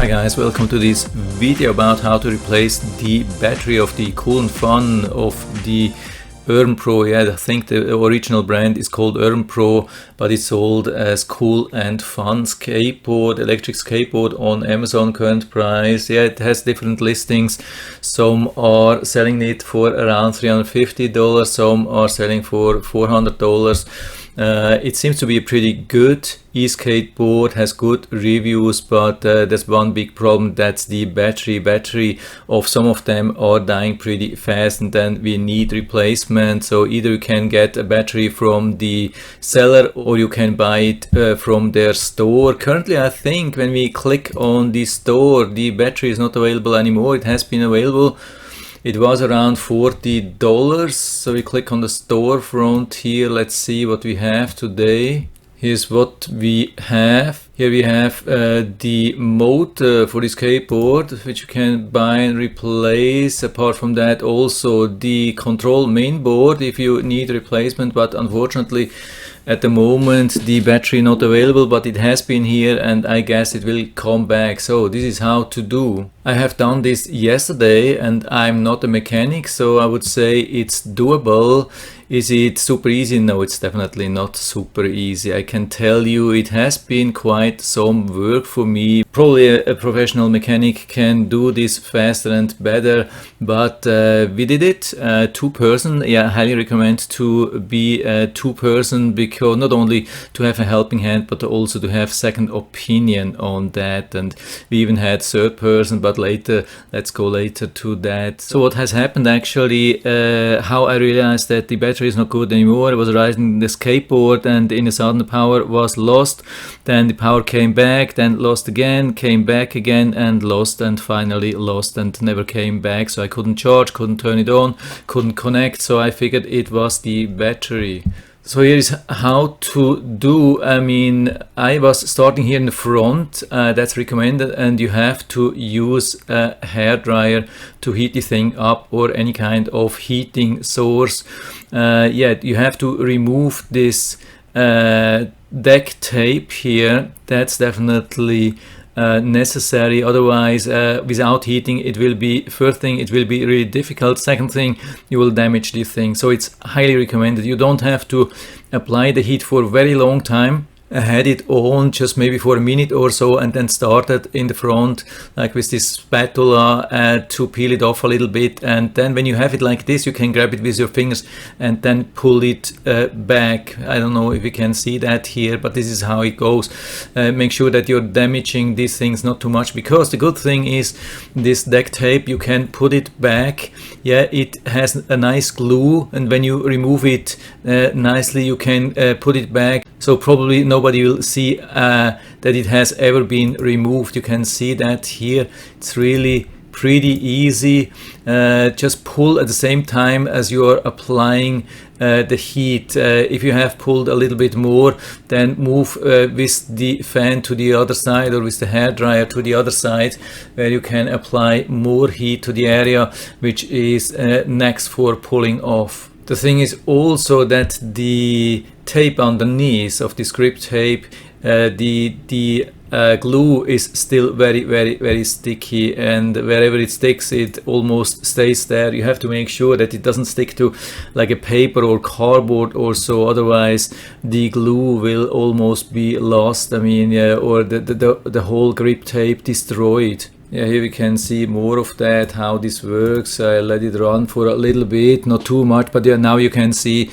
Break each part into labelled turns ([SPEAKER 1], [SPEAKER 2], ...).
[SPEAKER 1] Hi guys, welcome to this video about how to replace the battery of the Cool and Fun of the Urbanpro. Yeah, I think the original brand is called Urbanpro, but it's sold as Cool and Fun skateboard, electric skateboard on Amazon. Current price, yeah, it has different listings. Some are selling it for around $350, some are selling for $400. It seems to be a pretty good e-skateboard, has good reviews, but there's one big problem, that's the battery of some of them are dying pretty fast, and then we need replacement. So either you can get a battery from the seller or you can buy it from their store. Currently I think when we click on the store, the battery is not available anymore. It has been available. It was around $40. So we click on the storefront here. Let's see what we have today. Here's what we have. Here we have the motor for the skateboard, which you can buy and replace. Apart from that, also the control main board if you need replacement, but unfortunately at the moment the battery not available, but it has been here and I guess it will come back. So this is how to do. I have done this yesterday and I'm not a mechanic, so I would say it's doable. Is it super easy? No, it's definitely not super easy. I can tell you it has been quite some work for me. Probably a professional mechanic can do this faster and better, but we did it. Two-person. Yeah, I highly recommend to be a two-person, because not only to have a helping hand, but also to have second opinion on that. And we even had third person, but later, let's go later to that. So what has happened actually, how I realized that the battery is not good anymore. I was riding the skateboard and in a sudden the power was lost. Then the power came back, then lost again, came back again and lost, and finally lost and never came back. So I couldn't charge, couldn't turn it on, couldn't connect. So I figured it was the battery. So here is how to do. I mean, I was starting here in the front, that's recommended, and you have to use a hairdryer to heat the thing up, or any kind of heating source. Yeah, you have to remove this deck tape here. That's definitely necessary, otherwise without heating it will be, first thing, it will be really difficult, second thing, you will damage the thing. So it's highly recommended. You don't have to apply the heat for a very long time. I had it on just maybe for a minute or so and then started in the front like with this spatula to peel it off a little bit, and then when you have it like this you can grab it with your fingers and then pull it back. I don't know if you can see that here, but this is how it goes. Make sure that you're damaging these things not too much, because the good thing is this deck tape, you can put it back. Yeah, it has a nice glue, and when you remove it nicely you can put it back. So probably nobody will see that it has ever been removed. You can see that here. It's really pretty easy. Just pull at the same time as you are applying the heat. If you have pulled a little bit more, then move with the fan to the other side, or with the hairdryer to the other side, where you can apply more heat to the area which is next for pulling off. The thing is also that the tape underneath of this grip tape, the glue is still very sticky, and wherever it sticks it almost stays there. You have to make sure that it doesn't stick to like a paper or cardboard or so, otherwise the glue will almost be lost. I mean, yeah, or the whole grip tape destroyed. Yeah, here we can see more of that, how this works. I let it run for a little bit, not too much, but yeah, now you can see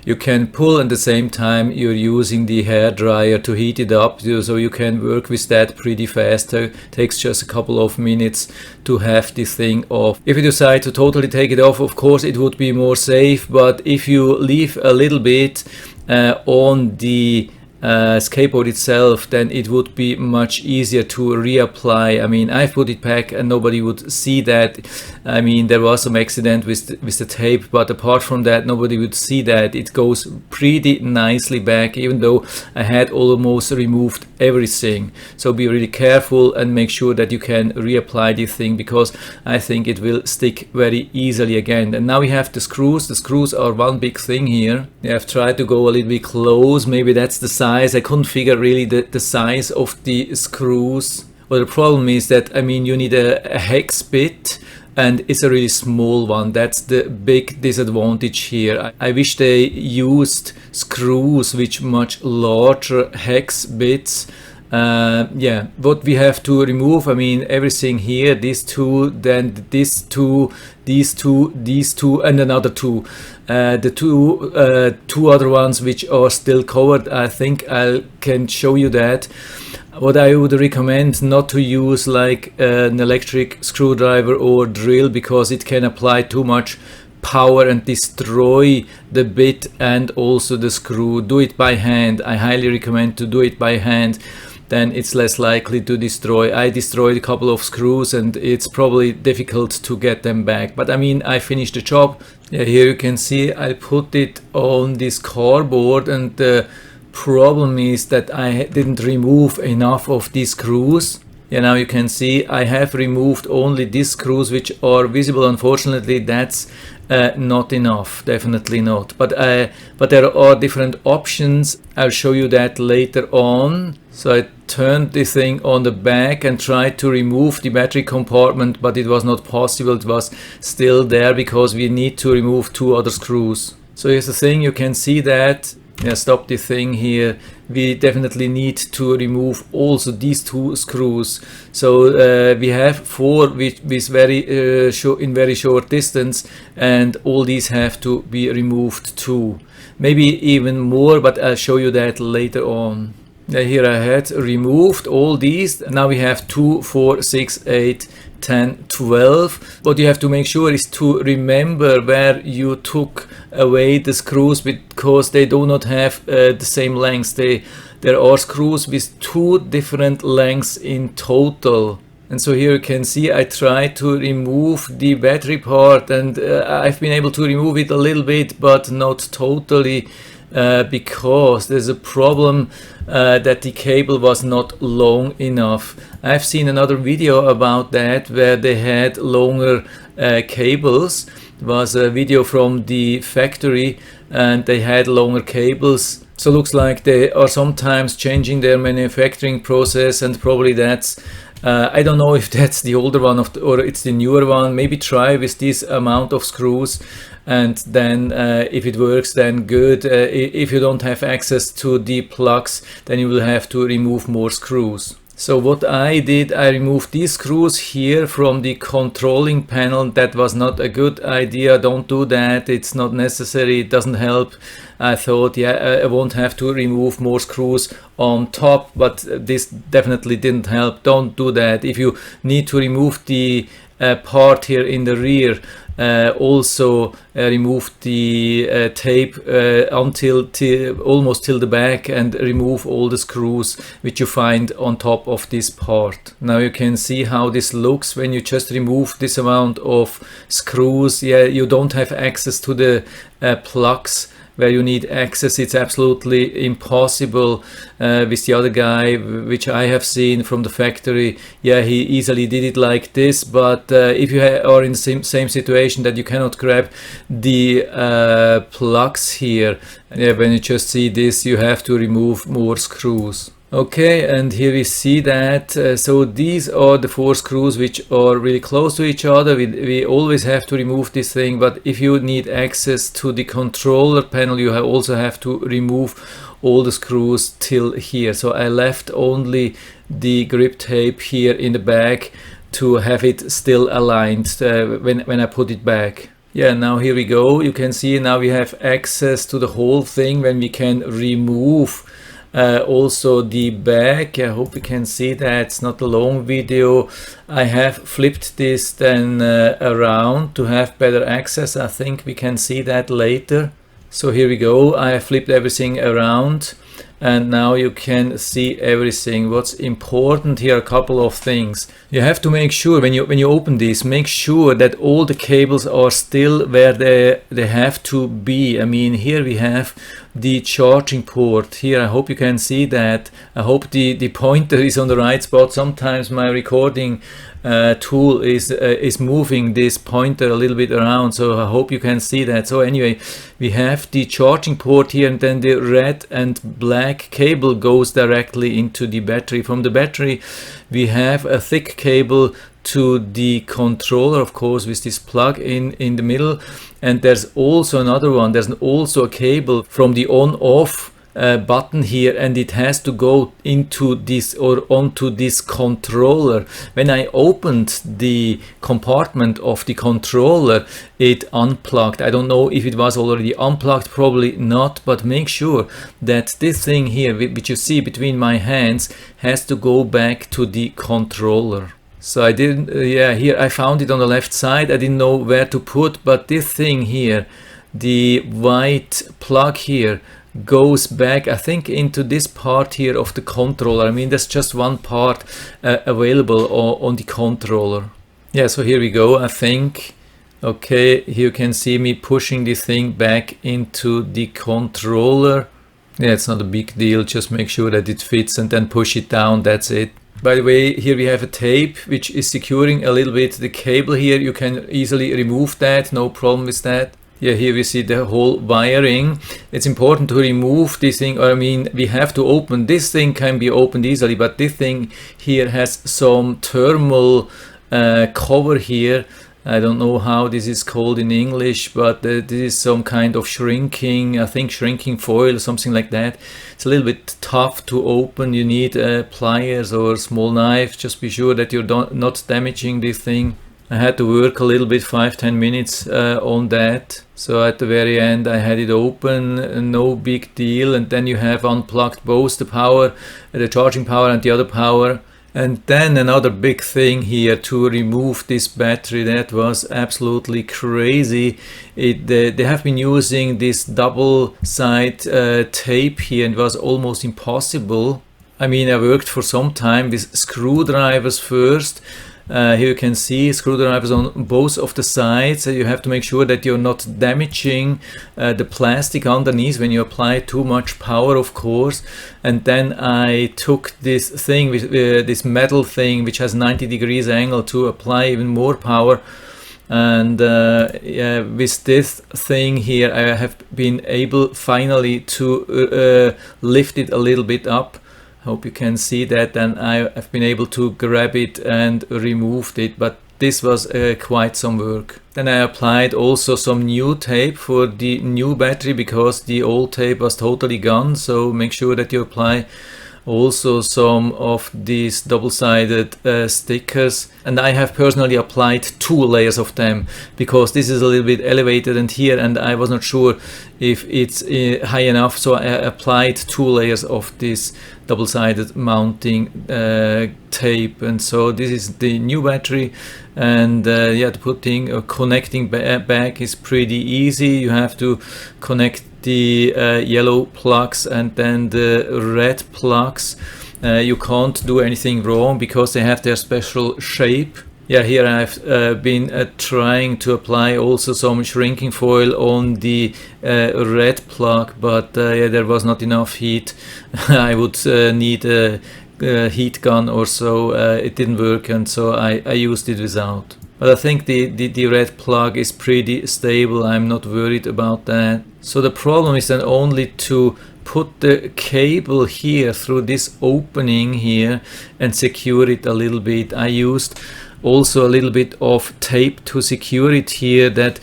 [SPEAKER 1] you can pull at the same time you're using the hairdryer to heat it up, so you can work with that pretty fast. It takes just a couple of minutes to have this thing off. If you decide to totally take it off, of course it would be more safe, but if you leave a little bit on the skateboard itself, then it would be much easier to reapply. I mean, I put it back and nobody would see that. I mean, there was some accident with the tape, but apart from that nobody would see that. It goes pretty nicely back, even though I had almost removed everything. So be really careful and make sure that you can reapply this thing, because I think it will stick very easily again. And now we have the screws. The screws are one big thing here. I've tried to go a little bit close, maybe that's the size. I couldn't figure really the size of the screws. Well, the problem is that, I mean, you need a hex bit, and it's a really small one. That's the big disadvantage here. I wish they used screws with much larger hex bits. Yeah, what we have to remove, I mean, everything here, these two, then these two, these two, these two, and another two. The two other ones which are still covered, I think I can show you that. What I would recommend, not to use like an electric screwdriver or drill, because it can apply too much power and destroy the bit and also the screw. Do it by hand. I highly recommend to do it by hand. Then it's less likely to destroy. I destroyed a couple of screws and it's probably difficult to get them back. But I mean, I finished the job. Yeah, here you can see I put it on this cardboard, and the problem is that I didn't remove enough of these screws. Yeah, now you can see I have removed only these screws which are visible. Unfortunately, that's not enough, definitely not. But there are different options. I'll show you that later on. So I turned the thing on the back and tried to remove the battery compartment, but it was not possible. It was still there because we need to remove two other screws. So here's the thing, you can see that. Yeah, stop the thing here. We definitely need to remove also these two screws. So we have four with very in very short distance, and all these have to be removed too. Maybe even more, but I'll show you that later on. Here I had removed all these. Now we have 2, 4, 6, 8, 10, 12. What you have to make sure is to remember where you took away the screws, because they do not have the same lengths. There are screws with two different lengths in total. And so here you can see I tried to remove the battery part, and I've been able to remove it a little bit, but not totally. Because there's a problem that the cable was not long enough. I've seen another video about that where they had longer cables. It was a video from the factory and they had longer cables. So looks like they are sometimes changing their manufacturing process, and probably that's I don't know if that's the older one or it's the newer one. Maybe try with this amount of screws, and then if it works, then good. If you don't have access to the plugs, then you will have to remove more screws. So what I did, I removed these screws here from the controlling panel. That was not a good idea. Don't do that. It's not necessary. It doesn't help. I thought, yeah, I won't have to remove more screws on top, but this definitely didn't help. Don't do that. If you need to remove the part here in the rear, also remove the tape until almost till the back, and remove all the screws which you find on top of this part. Now you can see how this looks when you just remove this amount of screws. Yeah, you don't have access to the plugs where you need access. It's absolutely impossible. With the other guy, which I have seen from the factory, yeah, he easily did it like this. But if you are in the same situation that you cannot grab the plugs here, yeah, when you just see this, you have to remove more screws. Okay, and here we see that so these are the four screws which are really close to each other. We always have to remove this thing, but if you need access to the controller panel, you also have to remove all the screws till here. So I left only the grip tape here in the back to have it still aligned when I put it back. Yeah, now here we go. You can see now we have access to the whole thing when we can remove also the back. I hope you can see that. It's not a long video. I have flipped this then around to have better access. I think we can see that later. So here we go. I have flipped everything around, and now you can see everything. What's important here, a couple of things. You have to make sure when you open this, make sure that all the cables are still where they have to be. I mean, here we have the charging port here. I hope you can see that. I hope the pointer is on the right spot. Sometimes my recording tool is moving this pointer a little bit around, so I hope you can see that. So anyway, we have the charging port here, and then the red and black cable goes directly into the battery. From the battery we have a thick cable to the controller, of course, with this plug in the middle, and there's also another one. There's also a cable from the on-off button here, and it has to go into this or onto this controller. When I opened the compartment of the controller, it unplugged. I don't know if it was already unplugged, probably not, but make sure that this thing here, which you see between my hands, has to go back to the controller. So I didn't, here I found it on the left side. I didn't know where to put, but this thing here, the white plug here, goes back, I think, into this part here of the controller. I mean, there's just one part available on the controller. Yeah, so here we go, I think. Okay, here you can see me pushing this thing back into the controller. Yeah, it's not a big deal, just make sure that it fits and then push it down, that's it. By the way, here we have a tape which is securing a little bit the cable here. You can easily remove that, no problem with that. Yeah, here we see the whole wiring. It's important to remove this thing, or I mean, we have to open. This thing can be opened easily, but this thing here has some thermal cover here. I don't know how this is called in English, but this is some kind of shrinking, I think shrinking foil or something like that. It's a little bit tough to open. You need pliers or a small knife. Just be sure that you're not damaging this thing. I had to work a little bit, 5-10 minutes on that. So at the very end I had it open, no big deal. And then you have unplugged both the power, the charging power and the other power. And then another big thing here to remove this battery. That was absolutely crazy. They have been using this double side tape here, and it was almost impossible. I mean, I worked for some time with screwdrivers first. Here you can see screwdrivers on both of the sides. You have to make sure that you're not damaging the plastic underneath when you apply too much power, of course. And then I took this thing, this metal thing, which has 90 degrees angle, to apply even more power. And yeah, with this thing here, I have been able finally to lift it a little bit up. Hope you can see that, and I have been able to grab it and removed it, but this was quite some work. Then I applied also some new tape for the new battery because the old tape was totally gone, so make sure that you apply also some of these double-sided stickers, and I have personally applied 2 layers of them because this is a little bit elevated and here, and I was not sure if it's high enough, so I applied 2 layers of this double-sided mounting tape. And so this is the new battery, and yeah, the connecting back is pretty easy. You have to connect the yellow plugs and then the red plugs. You can't do anything wrong because they have their special shape. Yeah, here I've been trying to apply also some shrinking foil on the red plug, but yeah, there was not enough heat. I would need a heat gun or so. It didn't work, and so I used it without. But I think the red plug is pretty stable. I'm not worried about that. So the problem is then only to put the cable here through this opening here and secure it a little bit. I used also a little bit of tape to secure it here, that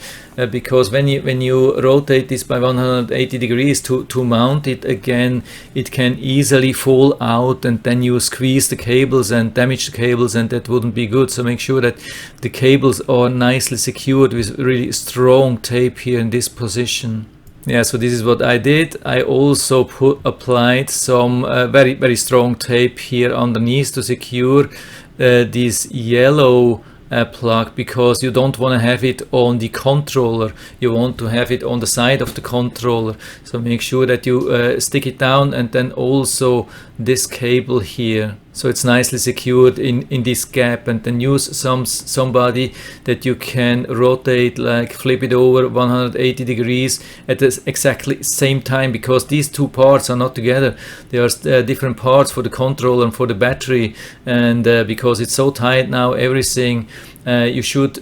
[SPEAKER 1] because when you rotate this by 180 degrees to mount it again, it can easily fall out, and then you squeeze the cables and damage the cables, and that wouldn't be good. So make sure that the cables are nicely secured with really strong tape here in this position. Yeah, so this is what I did. I also applied some very, very strong tape here underneath to secure this yellow plug, because you don't want to have it on the controller. You want to have it on the side of the controller. So make sure that you stick it down, and then also this cable here. So it's nicely secured in this gap, and then use somebody that you can rotate, like flip it over 180 degrees at the exactly same time, because these two parts are not together. There are different parts for the controller and for the battery, and because it's so tight now, everything you should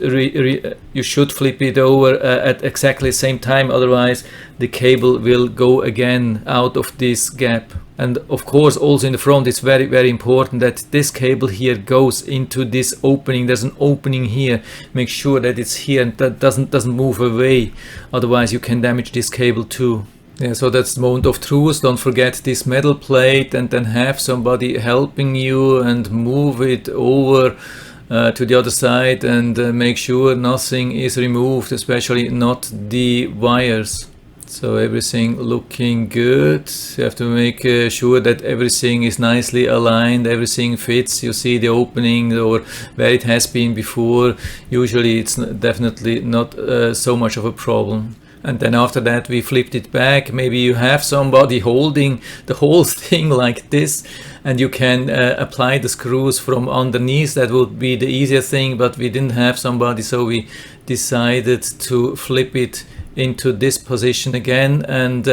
[SPEAKER 1] flip it over at exactly the same time, otherwise the cable will go again out of this gap. And of course also in the front it's very, very important that this cable here goes into this opening. There's an opening here. Make sure that it's here and that doesn't move away, otherwise you can damage this cable too. Yeah, so that's the moment of truth. Don't forget this metal plate, and then have somebody helping you and move it over to the other side, and make sure nothing is removed, especially not the wires. So everything looking good. You have to make sure that everything is nicely aligned, everything fits. You see the opening or where it has been before. Usually it's definitely not so much of a problem. And then after that we flipped it back. Maybe you have somebody holding the whole thing like this, and you can apply the screws from underneath. That would be the easier thing, but we didn't have somebody, so we decided to flip it into this position again and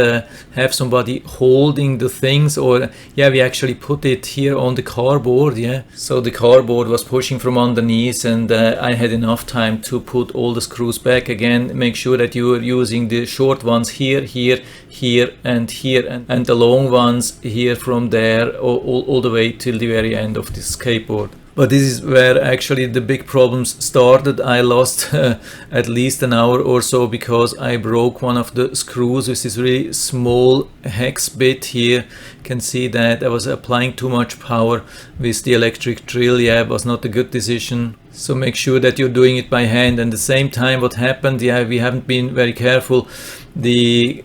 [SPEAKER 1] have somebody holding the things. Or yeah, we actually put it here on the cardboard. Yeah, so the cardboard was pushing from underneath, and I had enough time to put all the screws back again. Make sure that you are using the short ones here, here, here, and here, and the long ones here from there all the way till the very end of the skateboard. But this is where actually the big problems started. I lost at least an hour or so because I broke one of the screws with this really small hex bit here. You can see that I was applying too much power with the electric drill. Yeah, it was not a good decision. So make sure that you're doing it by hand. And at the same time, what happened, yeah, we haven't been very careful. The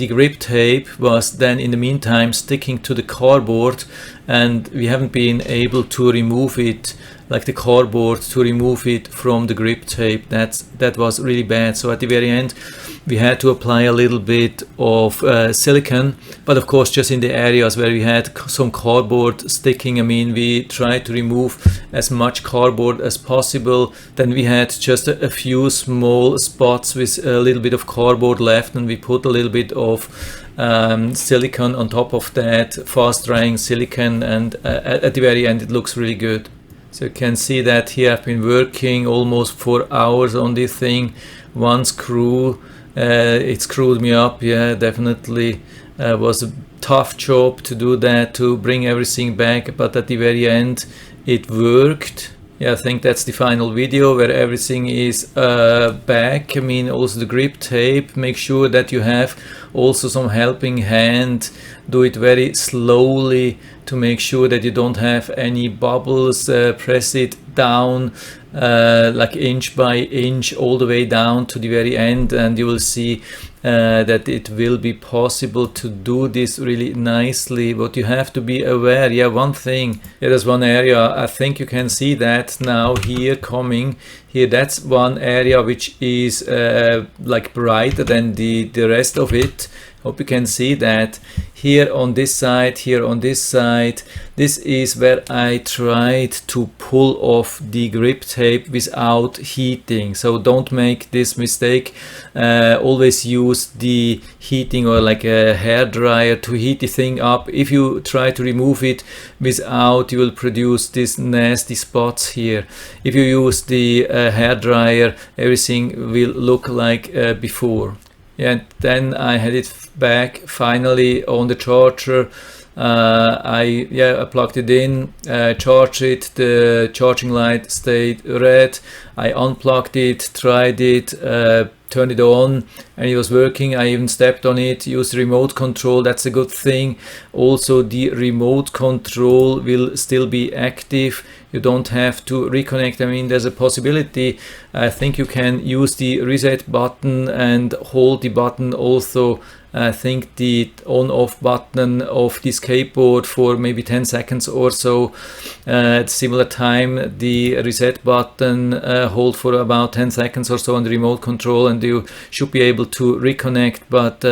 [SPEAKER 1] grip tape was then in the meantime sticking to the cardboard, and we haven't been able to remove it, like the cardboard, to remove it from the grip tape. That was really bad. So at the very end we had to apply a little bit of silicone, but of course just in the areas where we had some cardboard sticking. I mean, we tried to remove as much cardboard as possible. Then we had just a few small spots with a little bit of cardboard left, and we put a little bit of silicone on top of that, fast drying silicone, and at the very end it looks really good. So you can see that here I've been working almost 4 hours on this thing. One screw, it screwed me up. Yeah, definitely was a tough job to do that, to bring everything back, but at the very end it worked. Yeah, I think that's the final video where everything is back. I mean, also the grip tape. Make sure that you have also some helping hand. Do it very slowly to make sure that you don't have any bubbles. Press it down like inch by inch all the way down to the very end, and you will see that it will be possible to do this really nicely. But you have to be aware, yeah, one thing, yeah, there's one area, I think you can see that now here coming here, that's one area which is like brighter than the rest of it. Hope you can see that here on this side, here on this side. This is where I tried to pull off the grip tape without heating. So don't make this mistake. Always use the heating or like a hair dryer to heat the thing up. If you try to remove it without, you will produce these nasty spots here. If you use the hair dryer, everything will look like before. Yeah, and then I had it back finally on the charger. I plugged it in, charged it, the charging light stayed red. I unplugged it, tried it, turned it on, and it was working. I even stepped on it, used remote control. That's a good thing. Also, the remote control will still be active. You don't have to reconnect. I mean, there's a possibility. I think you can use the reset button and hold the button also. I think the on-off button of the skateboard for maybe 10 seconds or so. At similar time, the reset button hold for about 10 seconds or so on the remote control, and you should be able to reconnect, but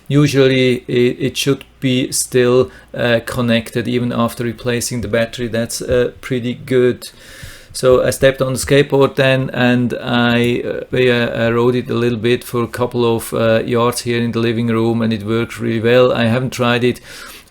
[SPEAKER 1] usually it should be still connected even after replacing the battery. That's pretty good. So I stepped on the skateboard then, and I rode it a little bit for a couple of yards here in the living room, and it worked really well. I haven't tried it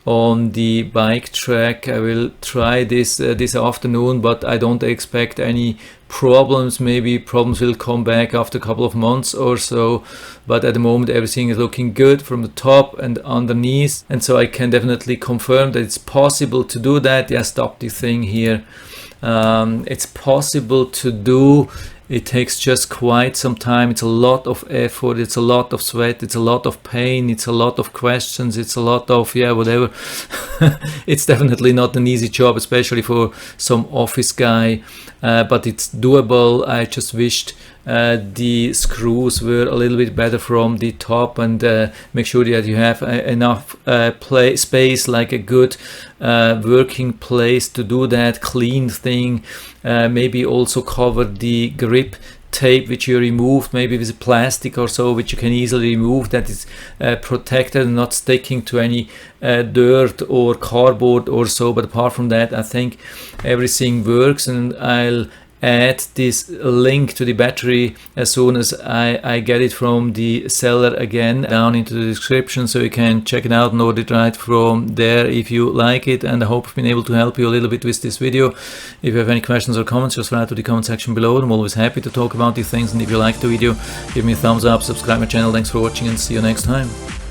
[SPEAKER 1] on the bike track. I will try this this afternoon, but I don't expect any problems. Maybe problems will come back after a couple of months or so, but at the moment everything is looking good from the top and underneath, and so I can definitely confirm that it's possible to do that. Yeah, stop the thing here. It's possible to do. It takes just quite some time. It's a lot of effort, it's a lot of sweat, it's a lot of pain, it's a lot of questions, it's a lot of whatever. It's definitely not an easy job, especially for some office guy, but it's doable. I just wished the screws were a little bit better from the top, and make sure that you have enough space, like a good working place to do that, clean thing. Maybe also cover the grip tape which you removed, maybe with plastic or so, which you can easily remove, that is protected and not sticking to any dirt or cardboard or so. But apart from that, I think everything works, and I'll add this link to the battery as soon as I get it from the seller again down into the description, so you can check it out and order it right from there if you like it. And I hope I've been able to help you a little bit with this video. If you have any questions or comments, just write to the comment section below. I'm always happy to talk about these things, and if you like the video, give me a thumbs up, subscribe my channel. Thanks for watching, and see you next time.